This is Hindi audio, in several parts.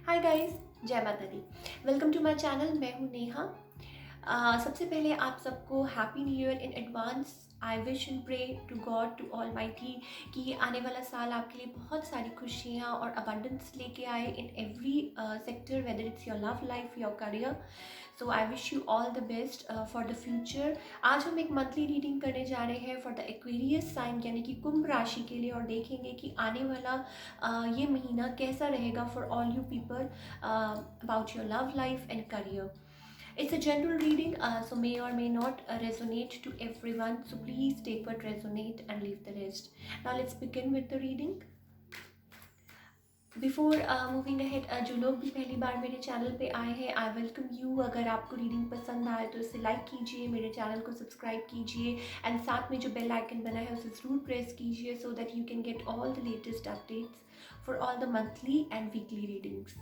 हाय गाइस, जय माता दी। Welcome to my channel. मैं हूँ नेहा। सबसे पहले आप सबको happy new year in advance. I wish and pray to God, to almighty कि ये आने वाला साल आपके लिए बहुत सारी खुशियाँ और अबंडेंस लेके आए in every sector, weather it's your love life, your career. So I wish you all the best for the future. आज हम एक मंथली रीडिंग करने जा रहे हैं फॉर द एक्वेरियस साइन यानी कि कुंभ राशि के लिए, और देखेंगे कि आने वाला ये महीना कैसा रहेगा for all you people about your love life and career. It's a general reading, so may or may not resonate to everyone. So please take what resonate and leave the rest. Now let's begin with the reading. Before moving ahead, जो लोग भी पहली बार मेरे चैनल पे आए हैं, आई वेलकम यू। अगर आपको रीडिंग पसंद आए तो इसे लाइक कीजिए, मेरे चैनल को सब्सक्राइब कीजिए एंड साथ में जो बेल आइकन बना है उसे ज़रूर प्रेस कीजिए so that you can get all the latest updates for all the monthly and weekly readings.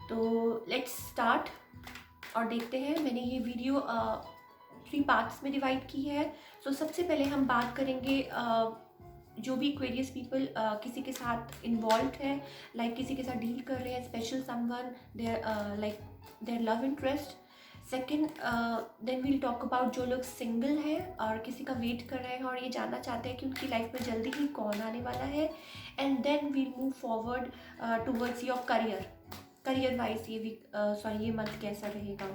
तो लेट्स स्टार्ट और देखते हैं। मैंने ये वीडियो 3 पार्ट्स में डिवाइड की है। सो सबसे पहले हम बात करेंगे जो भी एक्वेरियस पीपल किसी के साथ इन्वॉल्व है, लाइक किसी के साथ डील कर रहे हैं, special someone, their like their love interest. Second, then we'll talk about जो लोग सिंगल हैं और किसी का वेट कर रहे हैं और ये जानना चाहते हैं कि उनकी लाइफ में जल्दी ही कौन आने वाला है। And then we'll move forward towards your career wise ये मंथ कैसा रहेगा।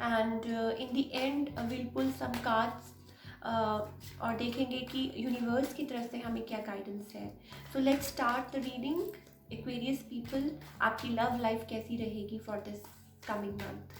And in the end will pull some cards और देखेंगे कि यूनिवर्स की तरफ से हमें क्या गाइडेंस है। So let's start the reading. Aquarius people, आपकी लव लाइफ कैसी रहेगी for this coming month?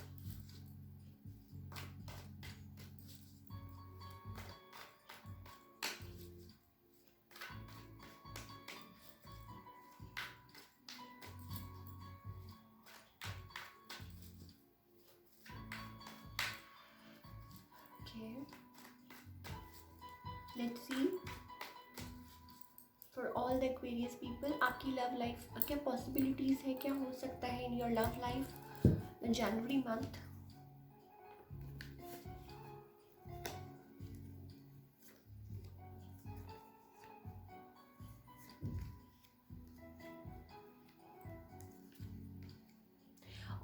Let's see for all the Aquarius people, आपकी लव लाइफ क्या पॉसिबिलिटीज़ है, क्या हो सकता है in your love life in January month.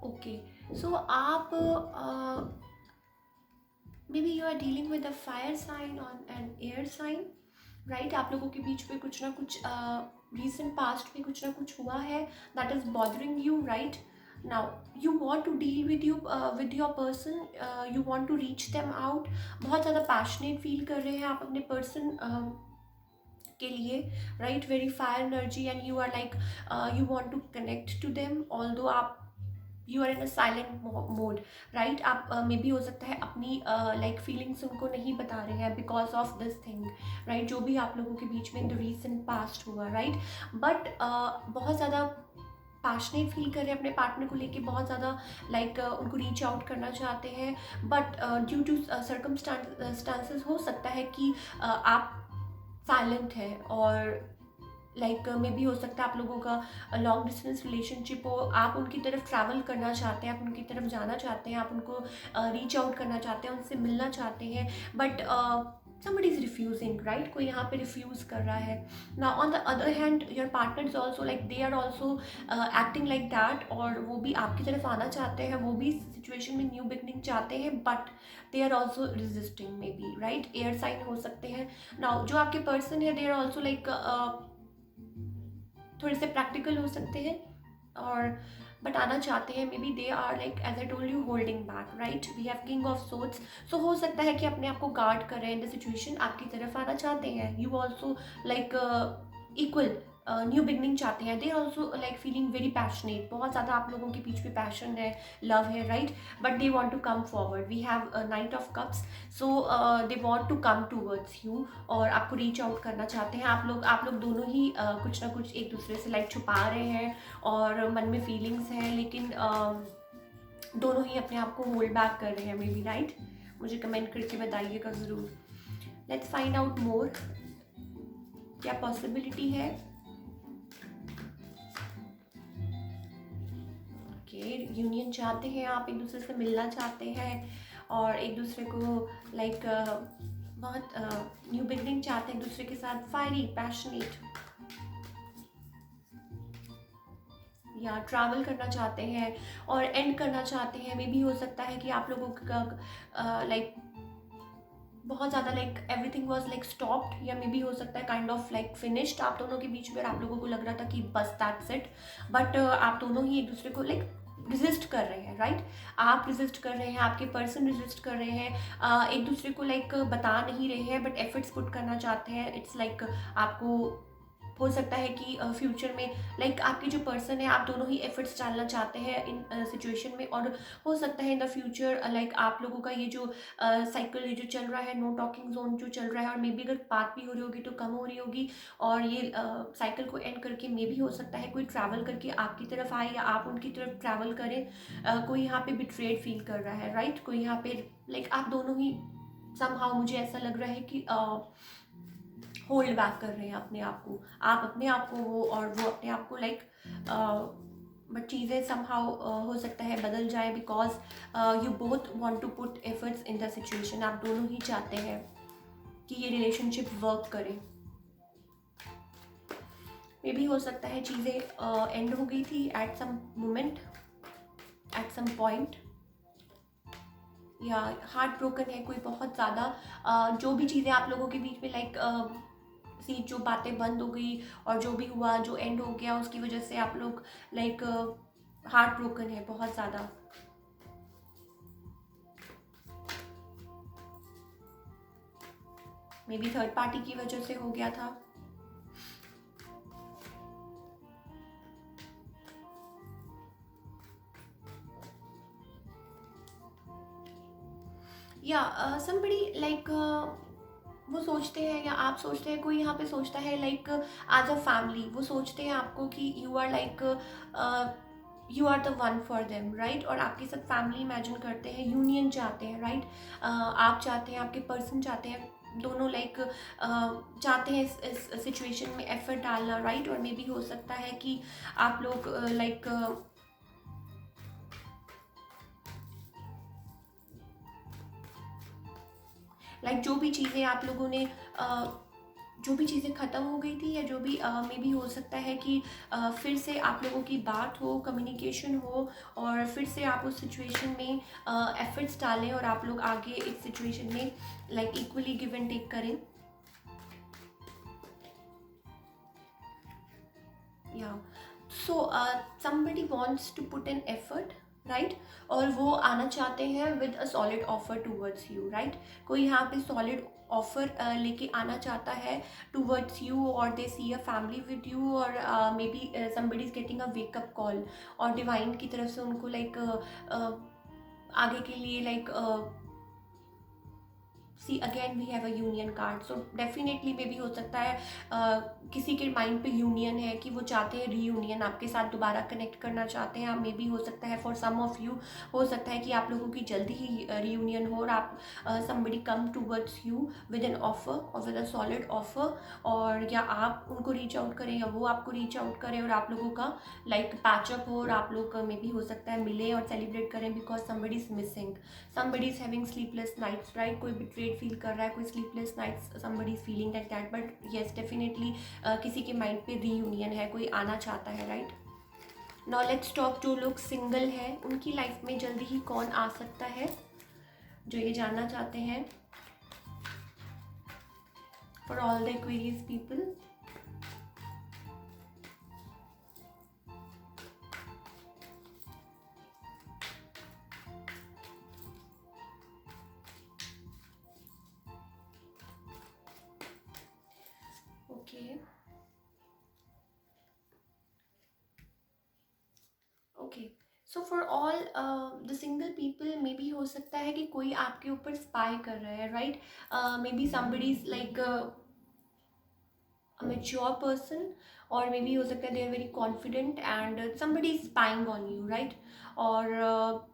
Okay, so आप maybe you are dealing with a fire sign on and air sign, right. आप लोगों के बीच में कुछ ना कुछ रिसेंट पास्ट में कुछ ना कुछ हुआ है that is bothering you, right. Now you want to deal with your person, you want to reach them out. बहुत ज़्यादा पैशनेट फील कर रहे हैं आप अपने पर्सन के लिए, right. Very fire energy and you are like you want to connect to them although आप you are in a silent mode, right. आप मे बी हो सकता है अपनी लाइक फीलिंग्स उनको नहीं बता रहे हैं because of this thing, right. जो भी आप लोगों के बीच में इन द रीसेंट पास्ट हुआ, राइट। बट बहुत ज़्यादा पैशनेट फील कर रहे हैं अपने पार्टनर को लेके, बहुत ज़्यादा लाइक उनको रीच आउट करना चाहते हैं। बट ड्यू टू सर्कमस्टांसेस हो सकता है कि आप साइलेंट है और लाइक मे बी हो सकता है आप लोगों का लॉन्ग डिस्टेंस रिलेशनशिप हो। आप उनकी तरफ ट्रैवल करना चाहते हैं, आप उनकी तरफ जाना चाहते हैं, आप उनको रीच आउट करना चाहते हैं, उनसे मिलना चाहते हैं, but somebody is refusing, right। कोई यहाँ पे रिफ्यूज़ कर रहा है। now on the other hand your partner is also like they are also acting like that, और वो भी आपकी तरफ आना चाहते हैं, वो भी सिचुएशन में न्यू बिगनिंग चाहते हैं, but they are also resisting maybe, right. Air sign हो सकते हैं। now जो आपके पर्सन है दे आर ऑल्सो लाइक थोड़े से प्रैक्टिकल हो सकते हैं और बट आना चाहते हैं। Maybe they are like as I told you holding back, right. We have king of swords. So हो सकता है कि अपने आप को गार्ड कर रहे हैं इन द सिचुएशन, आपकी तरफ आना चाहते हैं। You also like equal new beginning चाहते हैं। They also like feeling very passionate, बहुत ज़्यादा आप लोगों के बीच में पैशन है, लव है, right. But they want to come forward. We have knight of cups, so they want to come towards you और आपको रीच आउट करना चाहते हैं। आप लोग दोनों ही कुछ ना कुछ एक दूसरे से लाइक छुपा रहे हैं और मन में फीलिंग्स हैं, लेकिन दोनों ही अपने आप को होल्ड बैक कर रहे हैं मे बी, राइट। मुझे कमेंट करके बताइएगा ज़रूर। लेट्स फाइंड आउट मोर, क्या पॉसिबिलिटी है। यूनियन चाहते हैं, आप एक दूसरे से मिलना चाहते हैं और एक दूसरे को लाइक बहुत न्यू बिगनिंग चाहते हैं एक दूसरे के साथ, फायरी पैशनेट। या ट्रैवल करना चाहते हैं और एंड करना चाहते हैं। मे बी हो सकता है कि आप लोगों का लाइक बहुत ज़्यादा like everything was like stopped, या मे बी हो सकता है काइंड ऑफ लाइक फिनिश्ड आप दोनों के बीच में, और आप लोगों को लग रहा था कि बस दैट्स इट। बट आप दोनों ही एक दूसरे को लाइक रिजिस्ट कर रहे हैं, राइट? आप रिजिस्ट कर रहे हैं, आपके पर्सन रिजिस्ट कर रहे हैं, एक दूसरे को लाइक बता नहीं रहे हैं बट एफर्ट्स पुट करना चाहते हैं। इट्स लाइक आपको हो सकता है कि फ्यूचर में लाइक आपकी जो पर्सन है, आप दोनों ही एफर्ट्स डालना चाहते हैं इन सिचुएशन में, और हो सकता है इन द फ्यूचर लाइक आप लोगों का ये जो साइकिल ये जो चल रहा है, नो टॉकिंग जोन जो चल रहा है, और मे बी अगर बात भी हो रही होगी तो कम हो रही होगी, और ये साइकिल को एंड करके मे भी हो सकता है कोई ट्रैवल करके आपकी तरफ आए या आप उनकी तरफ ट्रैवल करें। कोई यहाँ पे बिट्रेड फील कर रहा है, राइट? कोई यहाँ पे लाइक आप दोनों ही समहाउ, मुझे ऐसा लग रहा है कि होल्ड बैक कर रहे हैं अपने आप को, आप अपने आप को वो और वो अपने आप को लाइक, बट चीज़ें समहाउ हो सकता है बदल जाए, because you both want to put efforts in the situation. आप दोनों ही चाहते हैं कि ये रिलेशनशिप वर्क करे। मे भी हो सकता है चीज़ें एंड हो गई थी at some moment, at some point, या हार्ट ब्रोकन है कोई बहुत ज़्यादा। जो भी चीज़ें आप लोगों के बीच में लाइक सी जो बातें बंद हो गई और जो भी हुआ, जो एंड हो गया, उसकी वजह से आप लोग लाइक हार्ट ब्रोकन है बहुत ज़्यादा। मे बी थर्ड पार्टी की वजह से हो गया था। या somebody लाइक वो सोचते हैं, या आप सोचते हैं, कोई यहाँ पे सोचता है लाइक एज अ फैमिली, वो सोचते हैं आपको कि you are like you are the one for them, right? और आपके साथ फैमिली इमेजिन करते हैं, यूनियन चाहते हैं, राइट? आप चाहते हैं, आपके पर्सन चाहते हैं, दोनों लाइक चाहते हैं इस सिचुएशन में एफर्ट डालना, राइट? और मे बी हो सकता है कि आप लोग लाइक जो भी चीज़ें आप लोगों ने जो भी चीज़ें ख़त्म हो गई थी, या जो भी मे बी हो सकता है कि फिर से आप लोगों की बात हो, कम्युनिकेशन हो, और फिर से आप उस सिचुएशन में एफर्ट्स डालें और आप लोग आगे इस सिचुएशन में like equally give and take करें। या सो somebody wants to put an effort, right? और वो आना चाहते हैं with a solid offer towards you, right? कोई यहाँ पे सॉलिड ऑफर लेके आना चाहता है टूवर्ड्स यू, और they see a family with you, और maybe somebody is getting a wake up call, और डिवाइन की तरफ से उनको लाइक आगे के लिए like see again we have a union card. So definitely मे भी हो सकता है किसी के माइंड पे यूनियन है कि वो चाहते हैं रीयूनियन, आपके साथ दोबारा कनेक्ट करना चाहते हैं। मे भी हो सकता है फॉर सम ऑफ यू हो सकता है कि आप लोगों की जल्दी ही रीयूनियन हो, और आप somebody come towards you with an offer और विद अ सॉलिड ऑफर, और या आप उनको रीच आउट करें या वो आपको रीच आउट करें, और आप लोगों का लाइक पैचअप हो, और आप लोग मे भी हो सकता है मिले और सेलिब्रेट करें, because somebody is missing, somebody is having sleepless nights, right? कोई betrayed फील कर रहा है, कोई sleepless nights, somebody is feeling like that, but yes definitely किसी के माइंड पे रीयूनियन है, कोई आना चाहता है, राइट? नाउ लेट्स टॉक जो लोग सिंगल हैं उनकी लाइफ में जल्दी ही कौन आ सकता है, जो ये जानना चाहते हैं। For all the Aquarius people, okay, okay. So for all the single people, may be हो सकता है कि कोई आपके ऊपर स्पाई कर रहा है, right? May be somebody is like a mature person, और मे बी हो सकता है they are very confident and somebody is spying on you, right? और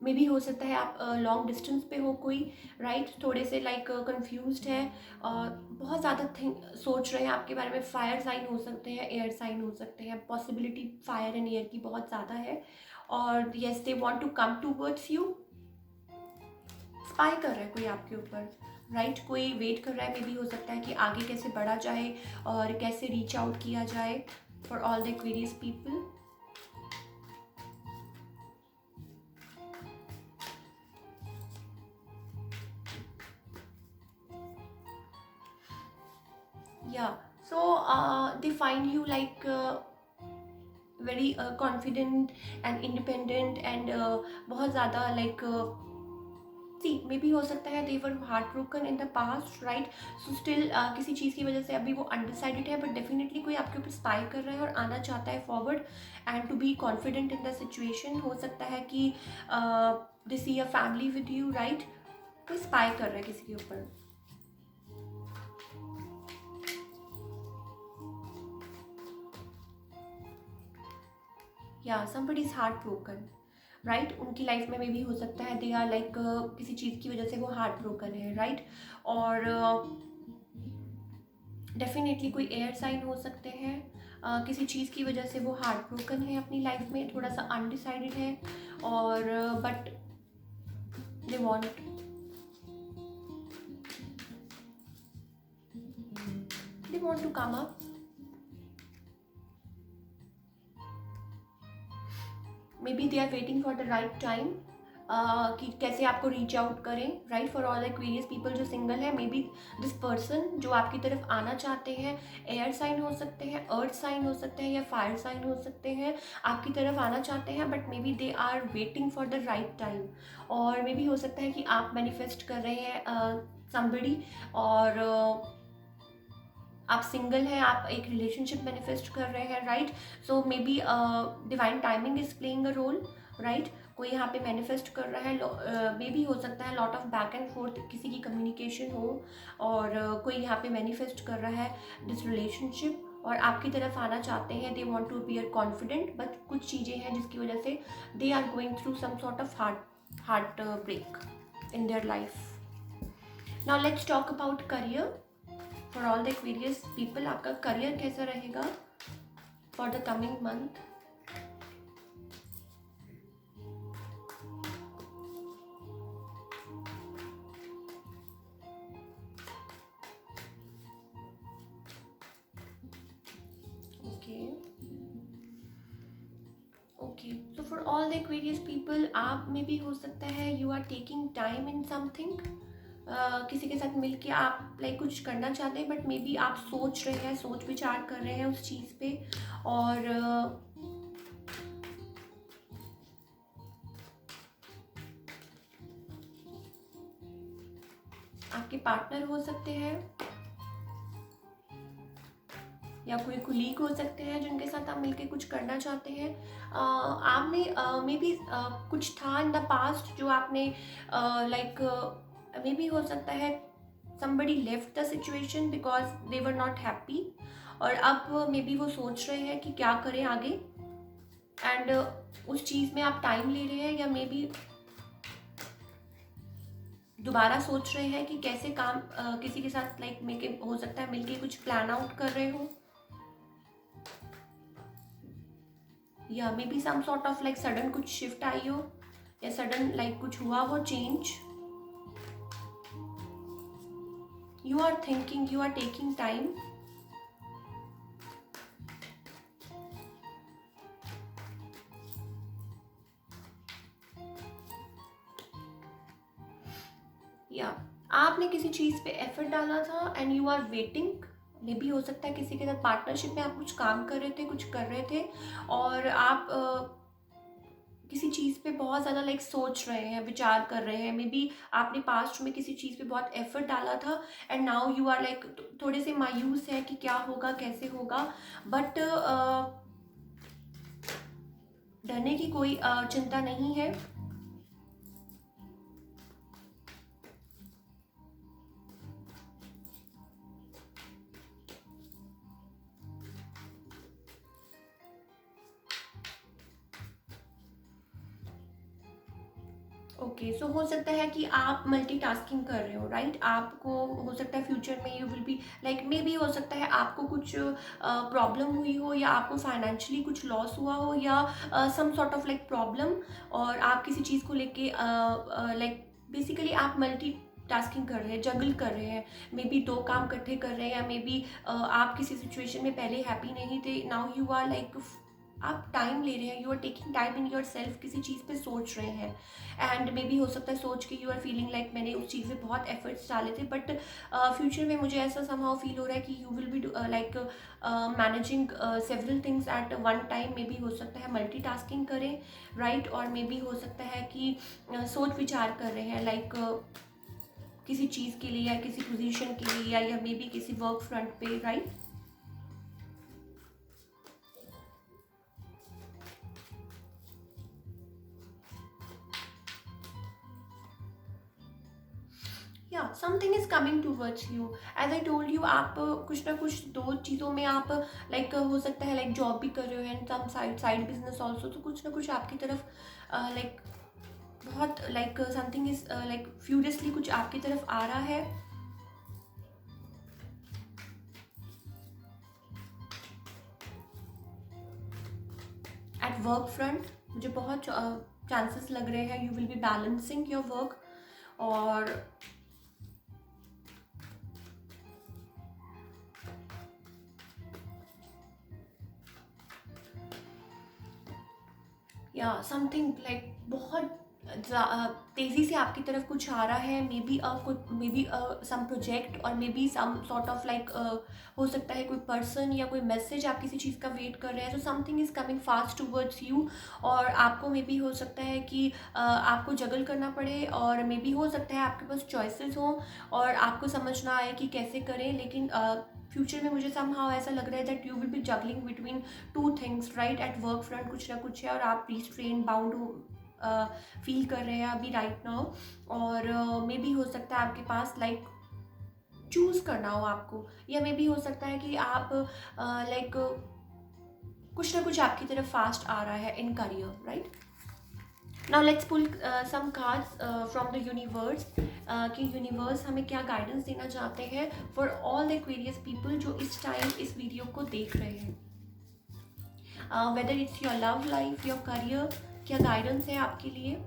मे बी हो सकता है आप लॉन्ग डिस्टेंस पे हो कोई, राइट? थोड़े से लाइक कंफ्यूज्ड है, और बहुत ज़्यादा थिंक सोच रहे हैं आपके बारे में। फायर साइन हो सकते हैं, एयर साइन हो सकते हैं, पॉसिबिलिटी फायर एंड एयर की बहुत ज़्यादा है, और yes they want to come towards you. Spy कर रहा है कोई आपके ऊपर, राइट? कोई वेट कर रहा है, मे बी हो सकता है कि आगे कैसे बढ़ा जाए और कैसे रीच आउट किया जाए। For all the Aquarius people, Yeah, so they find you like very confident and independent and बहुत ज़्यादा like सी मे बी हो सकता है they were heart broken in the past, right? So still किसी चीज़ की वजह से अभी वो अनडिसाइडेड है, बट डेफिनेटली कोई आपके ऊपर स्पाई कर रहा है और आना चाहता है forward and to be confident in the situation. हो सकता है कि they see a family with you, right? कोई स्पाई कर रहा है किसी के ऊपर। या somebody is heart broken, right? उनकी लाइफ में भी हो सकता है दे आर लाइक किसी चीज़ की वजह से वो हार्ट ब्रोकन है, राइट? और डेफिनेटली कोई एयर साइन हो सकते हैं, किसी चीज़ की वजह से वो हार्ट ब्रोकन है, अपनी लाइफ में थोड़ा सा अनडिसाइडेड है, और but they want to come up. Maybe they are waiting for the right time कि कैसे आपको रीच आउट करें, right? For all Aquarius people जो सिंगल है, मे बी दिस पर्सन जो आपकी तरफ आना चाहते हैं, एयर साइन हो सकते हैं, अर्थ साइन हो सकते हैं, या फायर साइन हो सकते हैं, आपकी तरफ आना चाहते हैं, but maybe they are waiting for the right time. और मे बी हो सकता है कि आप मैनिफेस्ट कर रहे हैं समबडी, और आप सिंगल हैं, आप एक रिलेशनशिप मैनिफेस्ट कर रहे हैं, right? So maybe divine timing is playing a role, right? कोई यहाँ पे मैनिफेस्ट कर रहा है, मे बी हो सकता है lot of back and fourth किसी की कम्युनिकेशन हो, और कोई यहाँ पे मैनिफेस्ट कर रहा है दिस रिलेशनशिप और आपकी तरफ आना चाहते हैं, they want to appear confident, but कुछ चीज़ें हैं जिसकी वजह से they are going through some sort of heart break in their life. Now let's talk about career for all the Aquarius people. आपका करियर कैसा रहेगा for the coming month? Okay, so for all the Aquarius people, आप में भी हो सकता है you are taking time in something, किसी के साथ मिलके आप लाइक कुछ करना चाहते हैं, बट मे बी आप सोच रहे हैं, सोच विचार कर रहे हैं उस चीज़ पे, और आपके पार्टनर हो सकते हैं या कोई कुलीग हो सकते हैं जिनके साथ आप मिलके कुछ करना चाहते हैं। आपने मे बी कुछ था इन द पास्ट जो आपने लाइक मे बी हो सकता है somebody left the situation because they were not happy, और अब मे बी वो सोच रहे हैं कि क्या करें आगे, एंड उस चीज़ में आप टाइम ले रहे हैं, या मे बी दोबारा सोच रहे हैं कि कैसे काम किसी के साथ लाइक मिलके, हो सकता है मिलके कुछ प्लान आउट कर रहे हो, या maybe some sort of like sudden कुछ शिफ्ट आई हो, या सडन लाइक कुछ हुआ हो change. You are thinking, you are taking time. या आपने किसी चीज़ पे एफर्ट डाला था and you are waiting. Maybe हो सकता है किसी के साथ पार्टनरशिप में आप कुछ काम कर रहे थे, कुछ कर रहे थे, और आप किसी चीज़ पे बहुत ज़्यादा लाइक सोच रहे हैं, विचार कर रहे हैं। मे बी आपने पास्ट में किसी चीज़ पे बहुत एफर्ट डाला था and now you are like थोड़े से मायूस है कि क्या होगा, कैसे होगा, बट डरने की कोई चिंता नहीं है। ओके, सो हो सकता है कि आप मल्टीटास्किंग कर रहे हो, राइट? आपको हो सकता है फ्यूचर में you will be like, may be हो सकता है आपको कुछ प्रॉब्लम हुई हो, या आपको फाइनेंशियली कुछ लॉस हुआ हो, या some sort of like problem, और आप किसी चीज़ को लेके लाइक बेसिकली आप मल्टी टास्किंग कर रहे हैं, जगल कर रहे हैं, मे बी दो काम इकट्ठे कर रहे हैं, या मे बी आप किसी सिचुएशन में पहले हैप्पी नहीं थे, नाउ यू आर लाइक आप टाइम ले रहे हैं, you are taking time in yourself, किसी चीज़ पे सोच रहे हैं। एंड मे बी हो सकता है सोच के यू आर फीलिंग लाइक मैंने उस चीज़ में बहुत एफर्ट्स डाले थे, बट फ्यूचर में मुझे ऐसा समहाउ फील हो रहा है कि you will be like managing several things at one time. May be हो सकता है मल्टीटास्किंग करें, राइट। और मे बी हो सकता है कि सोच विचार कर रहे हैं लाइक किसी चीज़ के लिए या किसी पोजीशन के लिए, या मे बी किसी वर्क फ्रंट पे, राइट। या something is coming towards you, as I told you. आप कुछ ना कुछ दो चीज़ों में आप लाइक हो सकता है लाइक जॉब भी कर रहे हो and some side business also, तो कुछ ना कुछ आपकी तरफ लाइक बहुत like something is like furiously कुछ आपकी तरफ आ रहा है। एट वर्क फ्रंट मुझे बहुत चांसेस लग रहे हैं, you will be balancing your work. और या समथिंग लाइक बहुत तेज़ी से आपकी तरफ कुछ आ रहा है। Maybe maybe some project और maybe some sort of like हो सकता है कोई पर्सन या कोई मैसेज, आप किसी चीज़ का वेट कर रहे हैं, तो something is coming fast towards you. और आपको मे बी हो सकता है कि आपको जगल करना पड़े, और मे बी हो सकता है आपके पास चॉइसेस हों और आपको समझना आए कि कैसे करें। लेकिन फ्यूचर में मुझे समहाउ ऐसा लग रहा है that you will be juggling between two things, right. At work front कुछ ना कुछ है और आप रिस्ट्रेन बाउंड हो फील कर रहे हैं अभी राइट नाउ। और मे बी हो सकता है आपके पास लाइक चूज़ करना हो आपको, या मे बी हो सकता है कि आप लाइक कुछ ना कुछ आपकी तरफ फास्ट आ रहा है in career, right. Now let's pull some cards from the universe, कि यूनिवर्स हमें क्या गाइडेंस देना चाहते हैं for all the Aquarius people जो इस टाइम इस वीडियो को देख रहे हैं। Whether it's your love life, your career, क्या गाइडेंस है आपके लिए।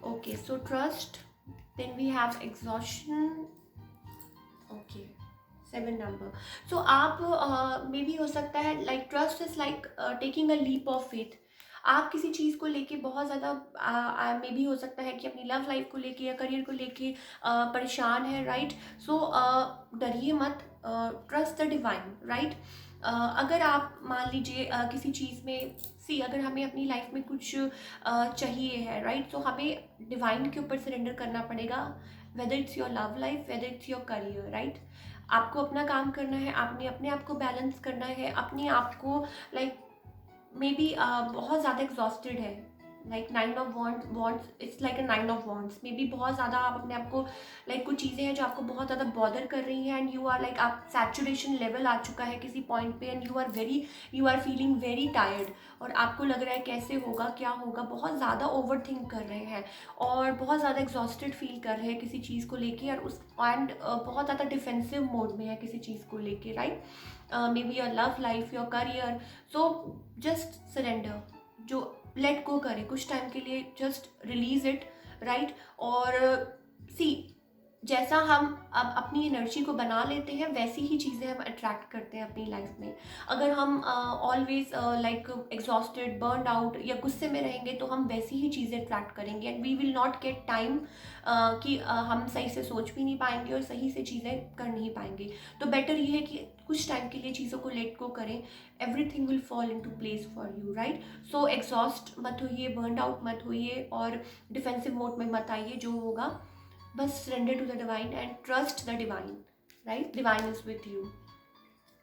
Okay, so trust, then we have exhaustion. Okay, 7 number. So आप मे भी हो सकता है like trust is like taking a leap of faith. आप किसी चीज़ को लेके बहुत ज़्यादा मे भी हो सकता है कि अपनी लव लाइफ को लेके या करियर को लेके परेशान है, राइट। सो डरिए मत, ट्रस्ट द डिवाइन, राइट। अगर आप मान लीजिए किसी चीज़ में अगर हमें अपनी लाइफ में कुछ चाहिए है, राइट, तो हमें डिवाइन के ऊपर सरेंडर करना पड़ेगा। Weather it's your love life, weather it's your career, right. आपको अपना काम करना है, आपने अपने आप को बैलेंस करना है, अपने आप को लाइक मे बी बहुत ज़्यादा एग्जॉस्टेड है, like 9 of wants, it's like a 9 of wants. May be बहुत ज़्यादा आप अपने आप को लाइक कुछ चीज़ें हैं जो आपको बहुत ज़्यादा बॉदर कर रही हैं, एंड यू आर लाइक आप सैचुरेशन लेवल आ चुका है किसी पॉइंट पे, and you are feeling very tired. और आपको लग रहा है कैसे होगा, क्या होगा, बहुत ज़्यादा ओवर थिंक कर रहे हैं और बहुत ज़्यादा एग्जॉस्टेड फील कर रहे हैं किसी चीज़ को लेके, और उस एंड बहुत ज़्यादा डिफेंसिव मोड में है किसी चीज़ को लेके, right. May be your love life, your career. So just surrender, जो लेट गो करें कुछ टाइम के लिए, जस्ट रिलीज इट, राइट। और सी जैसा हम अब अपनी एनर्जी को बना लेते हैं वैसी ही चीज़ें हम अट्रैक्ट करते हैं अपनी लाइफ में। अगर हम always like exhausted, burn out या गुस्से में रहेंगे तो हम वैसी ही चीज़ें अट्रैक्ट करेंगे, and we will not get time कि हम सही से सोच भी नहीं पाएंगे और सही से चीज़ें कर नहीं पाएंगे। तो बेटर ये है कि कुछ टाइम के लिए चीज़ों को लेट गो करें, everything will fall into place for you, right. So exhaust मत होइए, बर्न आउट मत होइए, और डिफेंसिव मोड में मत आइए। जो होगा बस surrender to the divine and trust the divine, right. Divine is with you,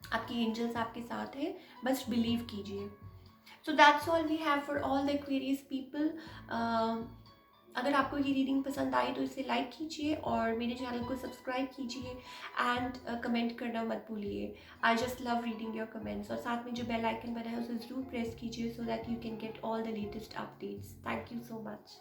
आपकी एंजल्स आपके साथ हैं, बस बिलीव कीजिए। So that's all we have for all the Aquarius people. अगर आपको ये रीडिंग पसंद आई तो इसे लाइक कीजिए और मेरे चैनल को सब्सक्राइब कीजिए, एंड कमेंट करना मत भूलिए। I just love reading your comments. और साथ में जो बेल आइकन बना है उसे ज़रूर प्रेस कीजिए so that you can get all the latest updates. Thank you so much.